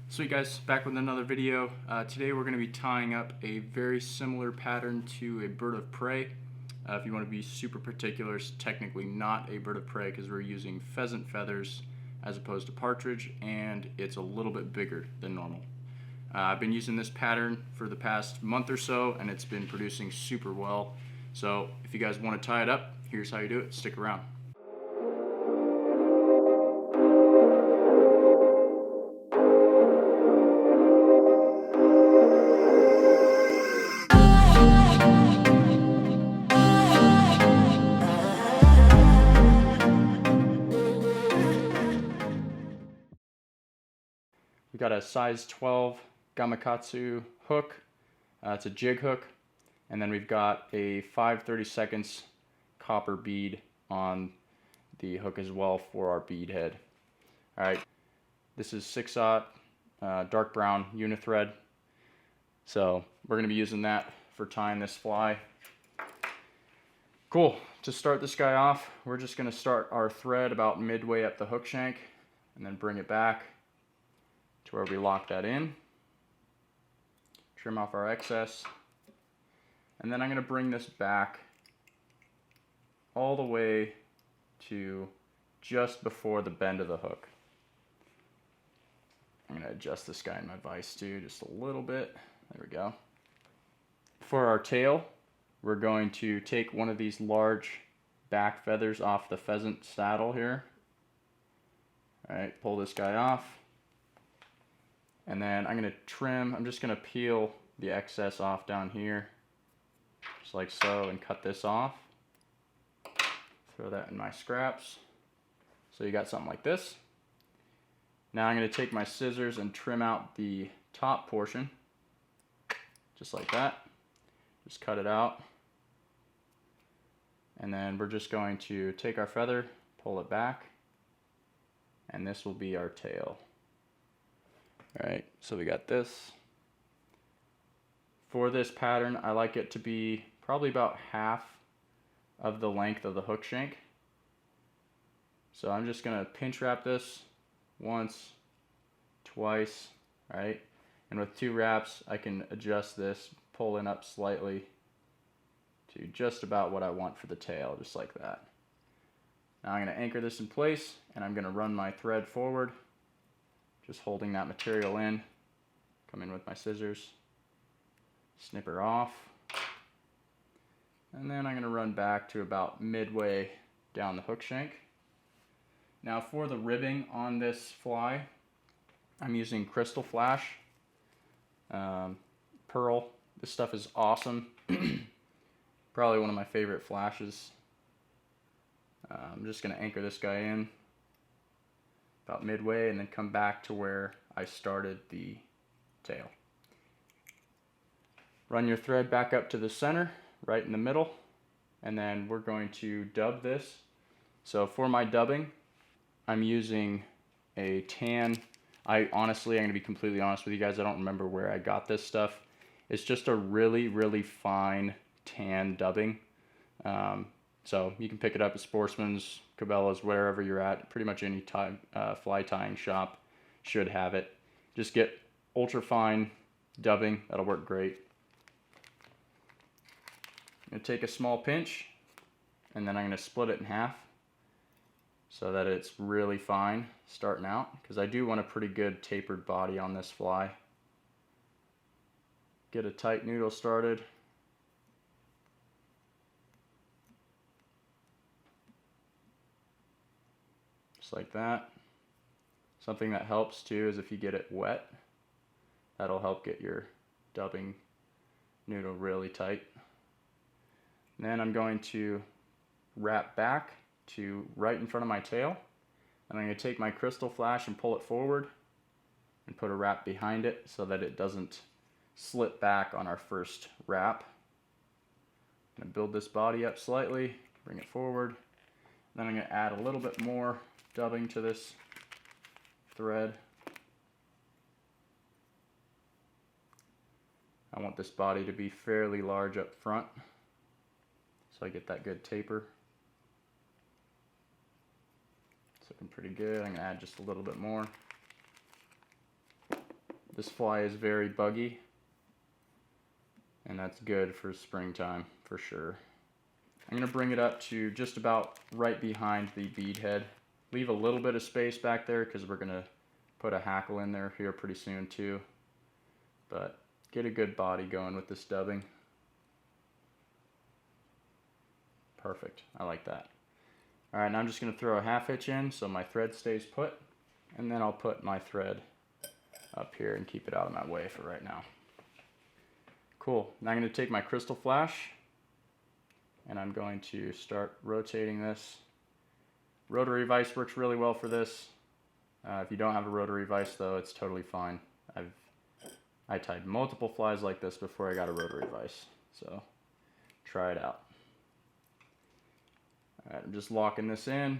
Sweet guys, back with another video. Today we're going to be tying up a very similar pattern to a bird of prey. If you want to be super particular, it's technically not a bird of prey because we're using pheasant feathers as opposed to partridge, and it's a little bit bigger than normal. I've been using this pattern for the past month or so, and it's been producing super well. So if you guys want to tie it up, here's how you do it. Stick around. We got a size 12 gamakatsu hook. It's a jig hook, and then we've got a 5/32 copper bead on the hook as well for our bead head. All right, this is 6/0 dark brown unithread, so we're going to be using that for tying this fly. Cool. To start this guy off, we're just going to start our thread about midway up the hook shank, and then bring it back to where we lock that in. Trim off our excess, and then I'm going to bring this back all the way to just before the bend of the hook. I'm going to adjust this guy in my vise too, just a little bit. There we go. For our tail, we're going to take one of these large back feathers off the pheasant saddle here. Alright, pull this guy off. And then I'm going to trim, I'm just going to peel the excess off down here, just like so, and cut this off. Throw that in my scraps. So you got something like this. Now I'm going to take my scissors and trim out the top portion, just like that. Just cut it out. And then we're just going to take our feather, pull it back, and this will be our tail. Alright, so we got this. For this pattern, I like it to be probably about half of the length of the hook shank. So I'm just going to pinch wrap this once, twice, right? And with 2 wraps, I can adjust this, pull it up slightly to just about what I want for the tail, just like that. Now I'm going to anchor this in place, and I'm going to run my thread forward, just holding that material in. Come in with my scissors, snip her off, and then I'm going to run back to about midway down the hook shank. Now for the ribbing on this fly, I'm using Crystal Flash, Pearl. This stuff is awesome. Probably one of my favorite flashes. I'm just going to anchor this guy in about midway and then come back to where I started the tail. Run your thread back up to the center, right in the middle, and then we're going to dub this. So for my dubbing, I'm using a tan. I'm going to be completely honest with you guys, I don't remember where I got this stuff. It's just a really, really fine tan dubbing. So you can pick it up at Sportsman's, Cabela's, wherever you're at. Pretty much any fly tying shop should have it. Just get ultra fine dubbing, that'll work great. I'm going to take a small pinch, and then I'm going to split it in half so that it's really fine starting out, because I do want a pretty good tapered body on this fly. Get a tight noodle started. Just like that. Something that helps too is if you get it wet, that'll help get your dubbing noodle really tight. And then I'm going to wrap back to right in front of my tail, and I'm going to take my Crystal Flash and pull it forward and put a wrap behind it so that it doesn't slip back on our first wrap. I'm going to build this body up slightly, bring it forward, then I'm going to add a little bit more dubbing to this thread. I want this body to be fairly large up front, so I get that good taper. It's looking pretty good. I'm going to add just a little bit more. This fly is very buggy, and that's good for springtime for sure. I'm going to bring it up to just about right behind the bead head. Leave a little bit of space back there because we're going to put a hackle in there here pretty soon too. But get a good body going with this dubbing. Perfect. I like that. Alright, now I'm just going to throw a half hitch in so my thread stays put. And then I'll put my thread up here and keep it out of my way for right now. Cool. Now I'm going to take my crystal flash and I'm going to start rotating this. Rotary vise works really well for this. If you don't have a rotary vise though, it's totally fine. I tied multiple flies like this before I got a rotary vise, so try it out. Alright, I'm just locking this in.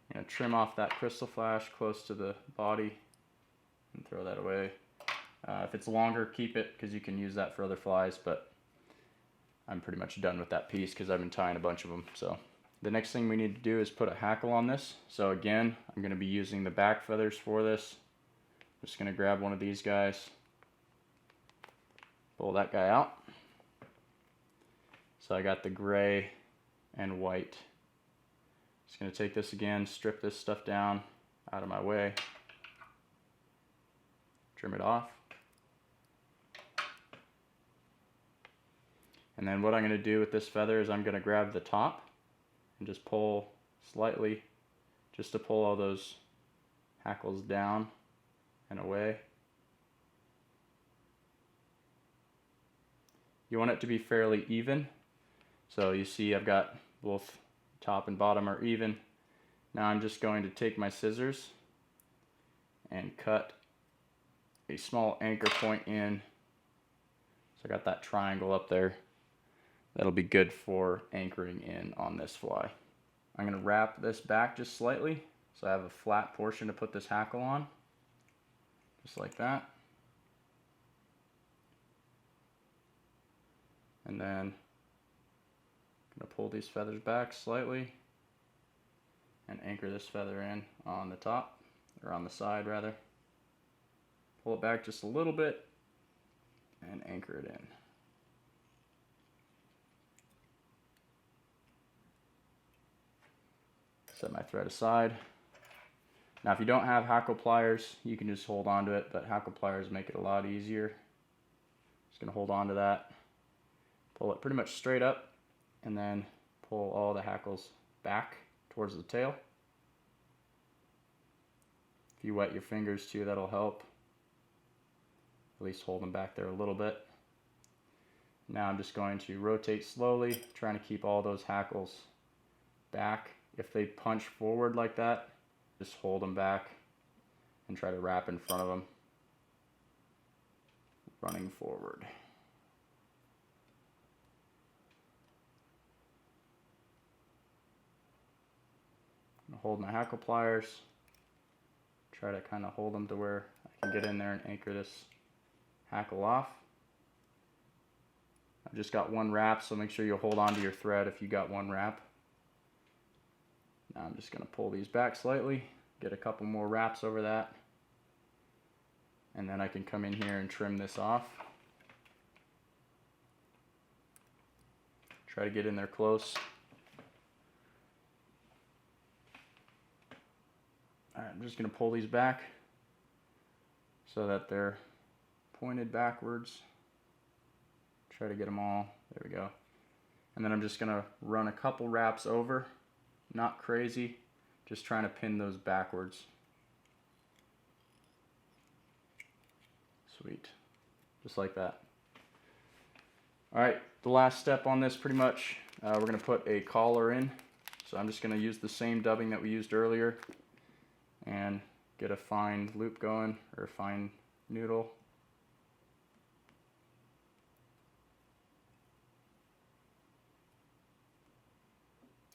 I'm going to trim off that crystal flash close to the body and throw that away. If it's longer, keep it because you can use that for other flies, but I'm pretty much done with that piece because I've been tying a bunch of them. So the next thing we need to do is put a hackle on this. So again, I'm going to be using the back feathers for this. Just going to grab one of these guys, pull that guy out. So I got the gray and white. Just going to take this again, strip this stuff down out of my way, trim it off. And then what I'm going to do with this feather is I'm going to grab the top and just pull slightly, just to pull all those hackles down and away. You want it to be fairly even. So you see I've got both top and bottom are even. Now I'm just going to take my scissors and cut a small anchor point in. So I got that triangle up there. That'll be good for anchoring in on this fly. I'm going to wrap this back just slightly so I have a flat portion to put this hackle on. Just like that. And then I'm going to pull these feathers back slightly and anchor this feather in on the top, or on the side rather. Pull it back just a little bit and anchor it in. Set my thread aside. Now if you don't have hackle pliers, you can just hold on to it, but hackle pliers make it a lot easier. Just going to hold on to that, pull it pretty much straight up, and then pull all the hackles back towards the tail. If you wet your fingers too, that'll help. At least hold them back there a little bit. Now I'm just going to rotate slowly, trying to keep all those hackles back. If they punch forward like that, just hold them back and try to wrap in front of them, running forward. I'm hold my hackle pliers, try to kind of hold them to where I can get in there and anchor this hackle off. I've just got one wrap, so make sure you hold on to your thread if you got one wrap. Now I'm just going to pull these back slightly, get a couple more wraps over that, and then I can come in here and trim this off. Try to get in there close. Alright, I'm just going to pull these back so that they're pointed backwards. Try to get them all. There we go. And then I'm just going to run a couple wraps over. Not crazy, just trying to pin those backwards. Sweet. Just like that. Alright, the last step on this pretty much, we're going to put a collar in. So I'm just going to use the same dubbing that we used earlier and get a fine loop going, or a fine noodle.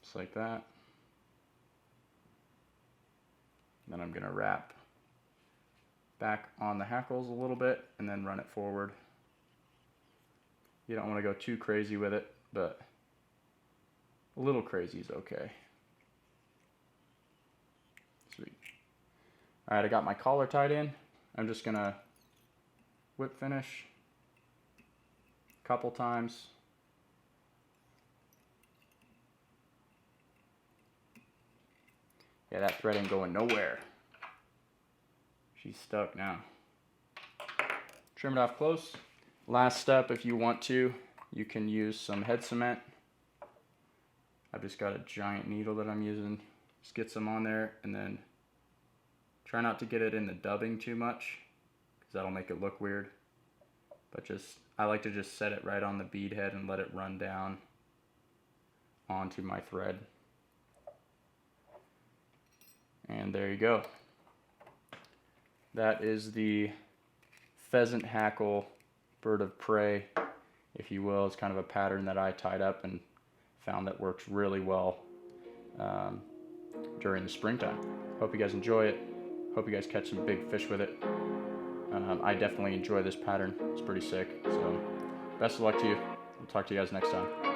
Just like that. Then I'm going to wrap back on the hackles a little bit and then run it forward. You don't want to go too crazy with it, but a little crazy is okay. Sweet. Alright, I got my collar tied in. I'm just gonna whip finish a couple times. Yeah, that thread ain't going nowhere. She's stuck now. Trim it off close. Last step, if you want to, you can use some head cement. I've just got a giant needle that I'm using. Just get some on there, and then try not to get it in the dubbing too much, because that'll make it look weird. But I like to just set it right on the bead head and let it run down onto my thread. And there you go. That is the pheasant hackle bird of prey, if you will. It's kind of a pattern that I tied up and found that works really well during the springtime. Hope you guys enjoy it. Hope you guys catch some big fish with it. I definitely enjoy this pattern. It's pretty sick. So best of luck to you. We'll talk to you guys next time.